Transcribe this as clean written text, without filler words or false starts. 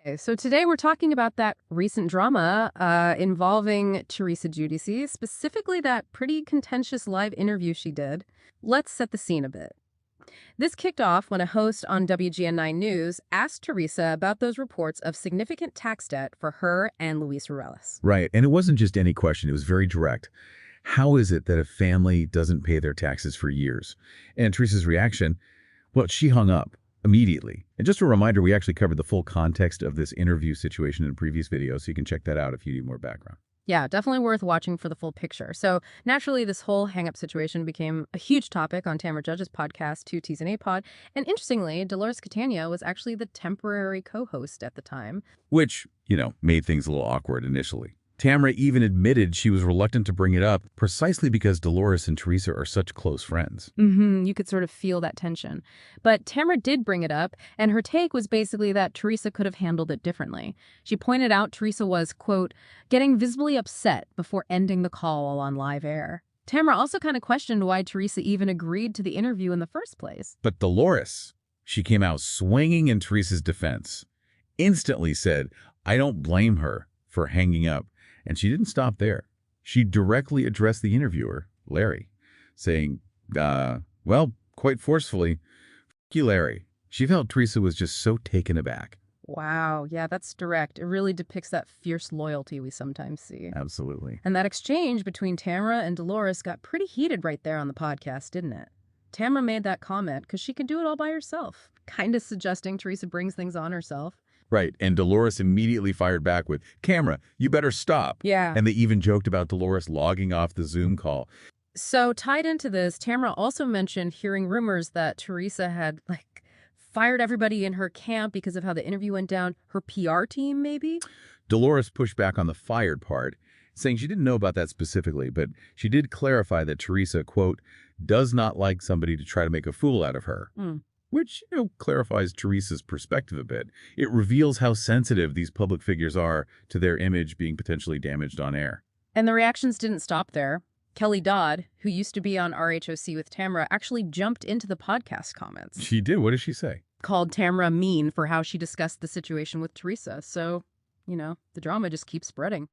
Okay, so today we're talking about that recent drama involving Teresa Giudice, specifically that pretty contentious live interview she did. Let's set the scene a bit. This kicked off when a host on WGN9 News asked Teresa about those reports of significant tax debt for her and Luis Ruelas. Right, and it wasn't just any question, it was very direct. How is it that a family doesn't pay their taxes for years? And Teresa's reaction, well, she hung up immediately. And just a reminder, we actually covered the full context of this interview situation in a previous video, so you can check that out if you need more background. Yeah, definitely worth watching for the full picture. So naturally, this whole hang-up situation became a huge topic on Tamra Judge's podcast, Two T's and a Pod. And interestingly, Dolores Catania was actually the temporary co-host at the time. Which, made things a little awkward initially. Tamra even admitted she was reluctant to bring it up precisely because Dolores and Teresa are such close friends. You could sort of feel that tension. But Tamra did bring it up, and her take was basically that Teresa could have handled it differently. She pointed out Teresa was, quote, getting visibly upset before ending the call while on live air. Tamra also kind of questioned why Teresa even agreed to the interview in the first place. But Dolores, she came out swinging in Teresa's defense. Instantly said, I don't blame her for hanging up. And she didn't stop there. She directly addressed the interviewer, Larry, saying, well, quite forcefully, "F you, Larry." She felt Teresa was just so taken aback. Wow, yeah, that's direct. It really depicts that fierce loyalty we sometimes see. Absolutely. And that exchange between Tamra and Dolores got pretty heated right there on the podcast, didn't it? Tamra made that comment because she can do it all by herself, kind of suggesting Teresa brings things on herself. Right, and Dolores immediately fired back with, "Camera, you better stop." Yeah. And they even joked about Dolores logging off the Zoom call. So tied into this, Tamra also mentioned hearing rumors that Teresa had, fired everybody in her camp because of how the interview went down. Her PR team, maybe? Dolores pushed back on the fired part, saying she didn't know about that specifically, but she did clarify that Teresa, quote, does not like somebody to try to make a fool out of her. Which, clarifies Teresa's perspective a bit. It reveals how sensitive these public figures are to their image being potentially damaged on air. And the reactions didn't stop there. Kelly Dodd, who used to be on RHOC with Tamra, actually jumped into the podcast comments. She did? What did she say? Called Tamra mean for how she discussed the situation with Teresa. So, the drama just keeps spreading.